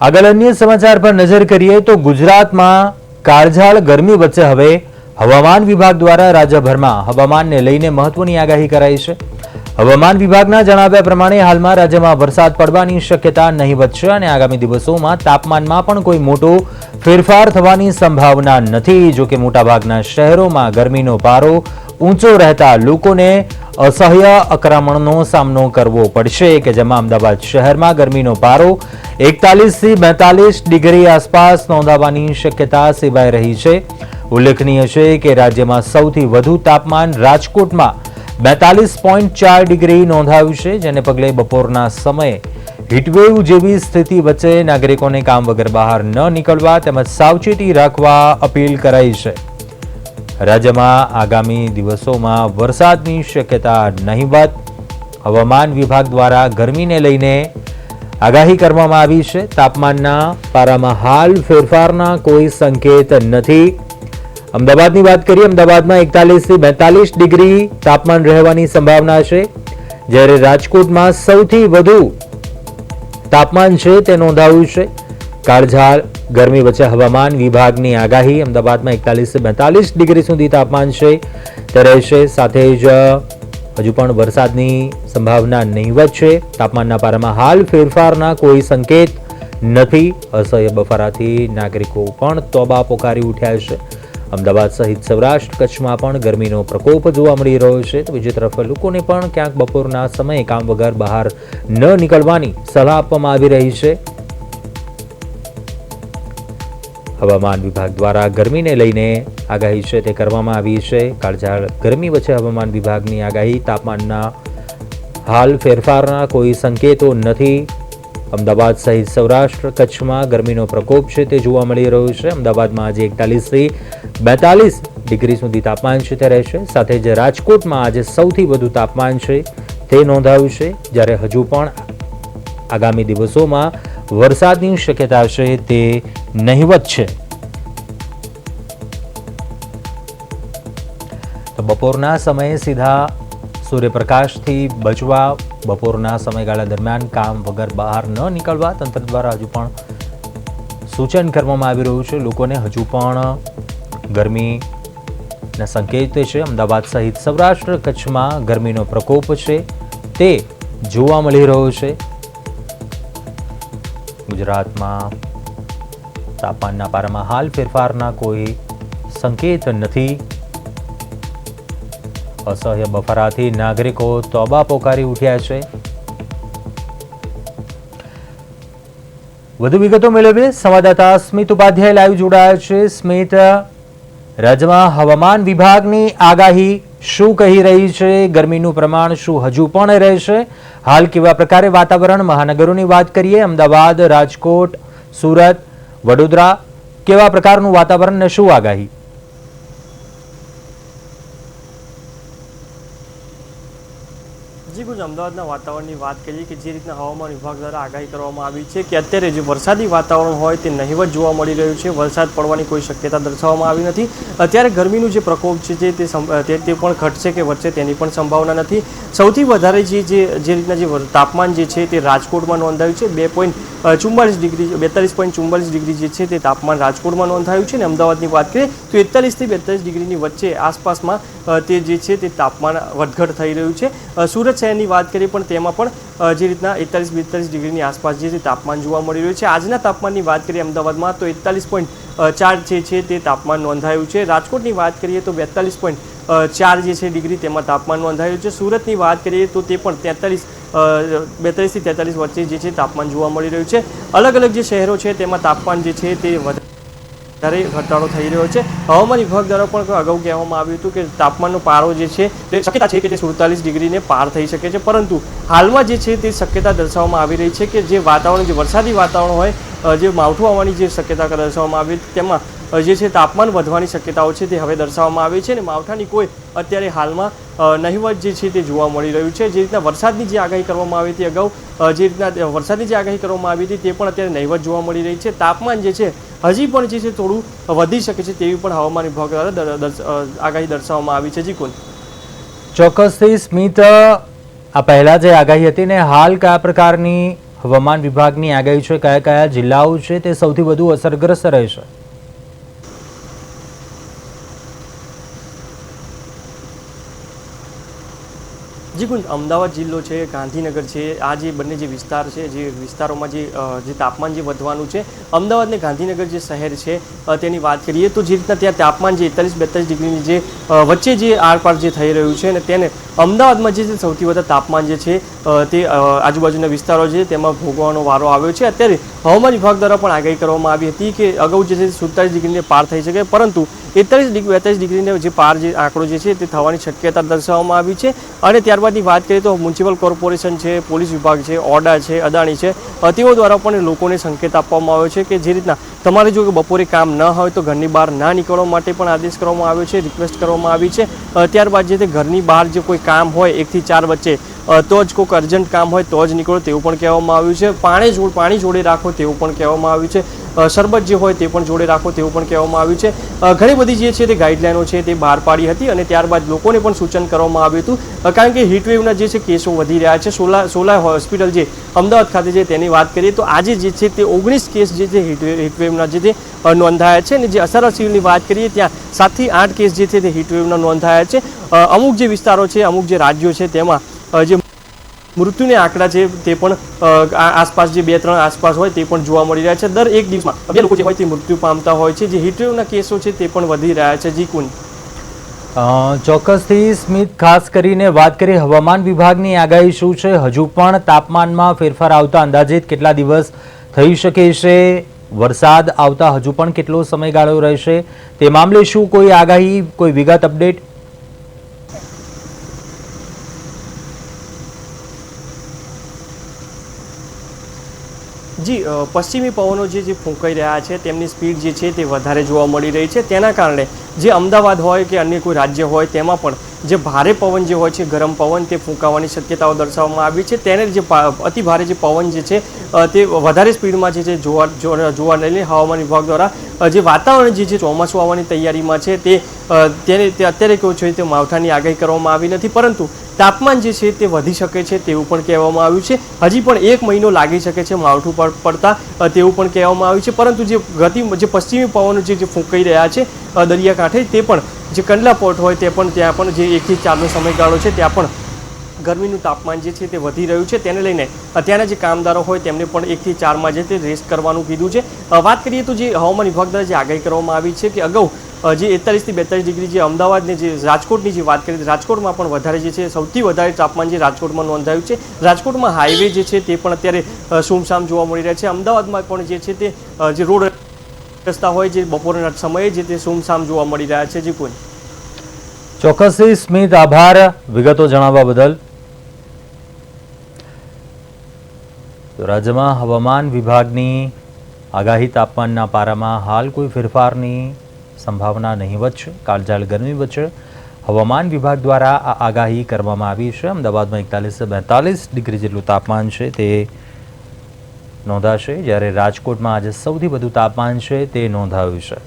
આગળ અન્ય સમાચાર પર નજર કરીએ તો ગુજરાતમાં કાળઝાળ ગરમી વચ્ચે હવે હવામાન વિભાગ દ્વારા રાજ્યભરમાં હવામાનને લઈને મહત્વની આગાહી કરાઈ છે। હવામાન વિભાગના જણાવ્યા પ્રમાણે હાલમાં રાજ્યમાં વરસાદ પડવાની શક્યતા નહીવત છે અને આગામી દિવસોમાં તાપમાનમાં પણ કોઈ મોટો ફેરફાર થવાની સંભાવના નથી। જો કે મોટાભાગના શહેરોમાં ગરમીનો પારો ઊંચો રહેતા લોકોને असह्य अकरामणનો સામનો કરવો પડશે કે જેમાં અમદાવાદ શહેરમાં ગરમીનો પારો 41 થી 42 ડિગ્રી આસપાસ નોંધાવાની શક્યતા સેવાઈ રહી છે। ઉલ્લેખનીય છે કે રાજ્યમાં સૌથી વધુ તાપમાન રાજકોટમાં 42.4 ડિગ્રી નોંધાયું છે, જેને પગલે બપોરના સમયે હીટવેવ જેવી સ્થિતિ વચ્ચે નાગરિકોને કામ વગર બહાર ન નીકળવા તેમજ સાવચેતી રાખવા અપીલ કરાઈ છે। રાજ્યમાં આગામી દિવસોમાં વરસાદની શક્યતા નહીવત। હવામાન વિભાગ દ્વારા ગરમીને લઈને આગાહી કરવામાં આવી છે। તાપમાનના પારામાં હાલ ફેરફારના કોઈ સંકેત નથી। અમદાવાદની વાત કરીએ, અમદાવાદમાં 41 થી 42 ડિગ્રી તાપમાન રહેવાની સંભાવના છે, જ્યારે રાજકોટમાં સૌથી વધુ તાપમાન છે તે નોંધાયું છે। કાળઝાળ ગરમી વચ્ચે હવામાન વિભાગની આગાહી અમદાવાદમાં 41 થી 42 ડિગ્રી સુધી તાપમાન છે તે રહેશે। સાથે જ હજુ પણ વરસાદની સંભાવના નહીવત છે। તાપમાનના પારામાં હાલ ફેરફારના કોઈ સંકેત નથી। અસહ્ય બફારાથી નાગરિકો પણ તોબા પોકારી ઉઠ્યા છે। અમદાવાદ સહિત સૌરાષ્ટ્ર કચ્છમાં પણ ગરમીનો પ્રકોપ જોવા મળી રહ્યો છે। તો બીજી તરફ લોકોને પણ ક્યાંક બપોરના સમયે કામ વગર બહાર ન નીકળવાની સલાહ આપવામાં આવી રહી છે। હવામાન વિભાગ દ્વારા ગરમીને લઈને આગાહી છે તે કરવામાં આવી છે। કાળઝાળ ગરમી વચ્ચે હવામાન વિભાગની આગાહી, તાપમાનના હાલ ફેરફારના કોઈ સંકેતો નથી। અમદાવાદ સહિત સૌરાષ્ટ્ર કચ્છમાં ગરમીનો પ્રકોપ છે તે જોવા મળી રહ્યો છે। અમદાવાદમાં આજે 41 થી 42 ડિગ્રી સુધી તાપમાન છે તે રહેશે। સાથે જ રાજકોટમાં આજે સૌથી વધુ તાપમાન છે તે નોંધાયું છે, જ્યારે હજુ પણ આગામી દિવસોમાં વરસાદની શક્યતા છે તે નહીવત છે। તો બપોરના સમયે સીધા સૂર્યપ્રકાશથી બચવા, બપોરના સમયગાળા દરમિયાન કામ વગર બહાર ન નીકળવા તંત્ર દ્વારા હજુ પણ સૂચન કરવામાં આવી રહ્યું છે। લોકોને હજુ પણ ગરમીના સંકેત છે। અમદાવાદ સહિત સૌરાષ્ટ્ર કચ્છમાં ગરમીનો પ્રકોપ છે તે જોવા મળી રહ્યો છે। ગુજરાતમાં તાપમાનના પારામાં હાલ ફેરફારના કોઈ સંકેત નથી। અસહ્ય બફારાથી નાગરિકો તોબા પોકારી ઉઠ્યા છે। વધુ વિગતો મેળવીએ સંવાદદાતા સ્મિત ઉપાધ્યાય લાઈવ જોડાયા છે। સ્મિત, રાજ્યમાં હવામાન વિભાગની આગાહી શું કહી રહી છે? ગરમીનું પ્રમાણ શું હજુ પણ રહેશે? હાલ કેવા પ્રકારે વાતાવરણ? મહાનગરોની વાત કરીએ, અમદાવાદ, રાજકોટ, સુરત, વડોદરા, કેવા પ્રકારનું વાતાવરણ ને શું આગાહી? જી ગુજ, અમદાવાદના વાતાવરણની વાત કરીએ કે જે રીતના હવામાન વિભાગ દ્વારા આગાહી કરવામાં આવી છે કે અત્યારે જે વરસાદી વાતાવરણ હોય તે નહીવત જોવા મળી રહ્યું છે। વરસાદ પડવાની કોઈ શક્યતા દર્શાવવામાં આવી નથી। અત્યારે ગરમીનું જે પ્રકોપ છે તે પણ ઘટશે કે વધશે તેની પણ સંભાવના નથી। સૌથી વધારે જે રીતના જે તાપમાન જે છે તે રાજકોટમાં નોંધાયું છે। 42.44 ડિગ્રી જે છે તે તાપમાન રાજકોટમાં નોંધાયું છે। અને અમદાવાદની વાત કરીએ તો 41 થી 42 ડિગ્રીની વચ્ચે આસપાસમાં તે જે છે તે તાપમાન વધઘટ થઈ રહ્યું છે। સુરત શહેરની વાત કરીએ પણ તેમાં પણ જે રીતના 41-42 ડિગ્રીની આસપાસ જે તાપમાન જોવા મળી રહ્યું છે। આજના તાપમાનની વાત કરીએ અમદાવાદમાં તો 41.4 છે તે તાપમાન નોંધાયું છે। રાજકોટની વાત કરીએ તો 42.4 જે છે ડિગ્રી તેમાં તાપમાન નોંધાયું છે। સુરતની વાત કરીએ તો તે પણ 42 થી 43 વચ્ચે જે છે તાપમાન જોવા મળી રહ્યું છે। અલગ અલગ જે શહેરો છે તેમાં તાપમાન જે છે તે વધારે ઘટાડો થઈ રહ્યો છે। હવામાન વિભાગ દ્વારા પણ અગાઉ કહેવામાં આવ્યું હતું કે તાપમાનનો પારો જે છે તે શક્યતા છે કે તે 47 ડિગ્રીને પાર થઈ શકે છે, પરંતુ હાલમાં જે છે તે શક્યતા દર્શાવવામાં આવી રહી છે કે જે વાતાવરણ, જે વરસાદી વાતાવરણ હોય, જે માવઠું આવવાની જે શક્યતા દર્શાવવામાં આવી તેમાં જે છે તાપમાન વધવાની શક્યતાઓ છે તે હવે દર્શાવવામાં આવી છે। અને માવઠાની કોઈ અત્યારે હાલમાં નહીવત જે છે તે જોવા મળી રહ્યું છે। જે રીતના વરસાદની જે આગાહી કરવામાં આવી હતી અગાઉ, જે રીતના વરસાદની જે આગાહી કરવામાં આવી હતી તે પણ અત્યારે નહીવત જોવા મળી રહી છે। તાપમાન જે છે હજી પણ જે છે થોડું વધી શકે છે તેવી પણ હવામાન વિભાગ દ્વારા આગાહી દર્શાવવામાં આવી છે। જી કુલ, ચોક્કસથી સ્મિત, આ પહેલા જે આગાહી હતી ને હાલ કયા પ્રકારની હવામાન વિભાગની આગાહી છે, કયા કયા જિલ્લાઓ છે તે સૌથી વધુ અસરગ્રસ્ત રહેશે? જી ગુંજ, અમદાવાદ જિલ્લો છે, ગાંધીનગર છે, આ જે બંને જે વિસ્તાર છે, જે વિસ્તારોમાં જે તાપમાન જે વધવાનું છે, અમદાવાદ ને ગાંધીનગર જે શહેર છે તેની વાત કરીએ તો જે રીતના ત્યાં તાપમાન જે 41-42 ડિગ્રીની જે વચ્ચે જે આરપાર જે થઈ રહ્યું છે અને તેને અમદાવાદમાં જે સૌથી વધારે તાપમાન જે છે તે આજુબાજુના વિસ્તારો છે તેમાં ભોગવવાનો વારો આવ્યો છે. અત્યારે હવામાન વિભાગ દ્વારા પણ આગાહી કરવામાં આવી હતી કે અગાઉ જે છે 47 ડિગ્રીને પાર થઈ શકે, પરંતુ 41-42 ડિગ્રીને જે પાર જે આંકડો જે છે તે થવાની શક્યતા દર્શાવવામાં આવી છે. અને ત્યારબાદની વાત કરીએ તો મ્યુનિસિપલ કોર્પોરેશન છે, પોલીસ વિભાગ છે, ઓડા છે, અદાણી છે, તેઓ દ્વારા પણ લોકોને સંકેત આપવામાં આવ્યો છે કે જે રીતના તમારે જો બપોરે કામ ન હોય તો ઘરની બહાર ના નીકળવા માટે પણ આદેશ કરવામાં આવ્યો છે, રિક્વેસ્ટ કરવામાં આવી છે. ત્યારબાદ જે તે ઘરની બહાર જે કોઈ કામ હોય 1 થી 4 વચ્ચે તો જ કોઈક અર્જન્ટ કામ હોય તો જ નીકળો તેવું પણ કહેવામાં આવ્યું છે. પાણી જોડે રાખો તેવું પણ કહેવામાં આવ્યું છે. શરબત જે હોય તે પણ જોડે રાખો તેવું પણ કહેવામાં આવ્યું છે. ઘણી બધી જે છે તે ગાઈડલાઈનો છે તે બહાર પાડી હતી અને ત્યારબાદ લોકોને પણ સૂચન કરવામાં આવ્યું હતું, કારણ કે હીટવેવના જે છે કેસો વધી રહ્યા છે. સોલા હોસ્પિટલ જે અમદાવાદ ખાતે છે તેની વાત કરીએ તો આજે જે છે તે 19 કેસ જે છે હીટવેવના જે તે નોંધાયા છે અને જે અસારા સિવિલની વાત કરીએ ત્યાં 7 થી 8 કેસ જે છે તે હીટવેવના નોંધાયા છે. અમુક જે વિસ્તારો છે, અમુક જે રાજ્યો છે તેમાં જે મૃત્યુના આંકડા છે તે પણ આસપાસ જે 2-3 આસપાસ હોય તે પણ જોવા મળી રહ્યા છે. દર એક દિવસમાં 2 લોકો જે હોય તે મૃત્યુ પામતા હોય છે. જે હીટવેવના કેસો છે તે પણ વધી રહ્યા છે. જી કુંજ, ચોક્કસથી સ્મિત, ખાસ કરીને વાત કરીએ હવામાન વિભાગની આગાહી શું છે? હજુ પણ તાપમાનમાં ફેરફાર આવતા અંદાજિત કેટલા દિવસ થઈ શકે છે? વરસાદ આવતા હજુ પણ કેટલો સમયગાળો રહેશે? તે મામલે શું કોઈ આગાહી, કોઈ વિગત, અપડેટ? જી, પશ્ચિમી પવનો જે ફૂંકાઈ રહ્યા છે તેમની સ્પીડ જે છે તે વધારે જોવા મળી રહી છે. તેના કારણે જે અમદાવાદ હોય કે અન્ય કોઈ રાજ્ય હોય તેમાં પણ જે ભારે પવન જે હોય છે, ગરમ પવન, તે ફૂંકાવાની શક્યતાઓ દર્શાવવામાં આવી છે. તેને જે અતિ ભારે જે પવન જે છે તે વધારે સ્પીડમાં જે છે જોવા લઈને હવામાન વિભાગ દ્વારા જે વાતાવરણ જે છે ચોમાસું આવવાની તૈયારીમાં છે તે અત્યારે કેવું છે તે માવઠાની આગાહી કરવામાં આવી નથી, પરંતુ તાપમાન જે છે તે વધી શકે છે તેવું પણ કહેવામાં આવ્યું છે. હજી પણ 1 મહિનો લાગી શકે છે માવઠું પડતા તેવું પણ કહેવામાં આવ્યું છે. પરંતુ જે પશ્ચિમી પવનો જે ફૂંકાઈ રહ્યા છે દરિયાકાંઠે, તે પણ જે કંડલા પોર્ટ હોય તે પણ ત્યાં પણ જે 1 થી 4નો સમયગાળો છે ત્યાં પણ ગરમીનું તાપમાન જે છે તે વધી રહ્યું છે. તેને લઈને ત્યાંના જે કામદારો હોય તેમને પણ 1 થી 4માં જે તે રેસ્ટ કરવાનું કીધું છે. વાત કરીએ તો જે હવામાન વિભાગ દ્વારા જે આગાહી કરવામાં આવી છે કે અગાઉ જે 41 થી 42 ડિગ્રી જે અમદાવાદને જે રાજકોટની જે વાત કરીએ, રાજકોટમાં પણ વધારે જે છે સૌથી વધારે તાપમાન જે રાજકોટમાં નોંધાયું છે. રાજકોટમાં હાઈવે જે છે તે પણ અત્યારે સુમસામ જોવા મળી રહ્યા છે. અમદાવાદમાં પણ જે છે તે જે રોડ રસ્તા હોય જે બપોરના સમયે જે તે સુમસામ જોવા મળી રહ્યા છે. જી કોઈ ચોક્કસથી સ્મિત, આભાર વિગતો જણાવવા બદલ. તો રાજ્યમાં હવામાન વિભાગની આગાહી તાપમાનના પારામાં હાલ કોઈ ફેરફારની સંભાવના નહીવત છે. કાળઝાળ ગરમી વચ્ચે હવામાન વિભાગ દ્વારા આ આગાહી કરવામાં આવી છે. અમદાવાદમાં 41-42 ડિગ્રી જેટલું તાપમાન છે તે નોંધાશે, જ્યારે રાજકોટમાં આજે સૌથી વધુ તાપમાન છે તે નોંધાયું છે.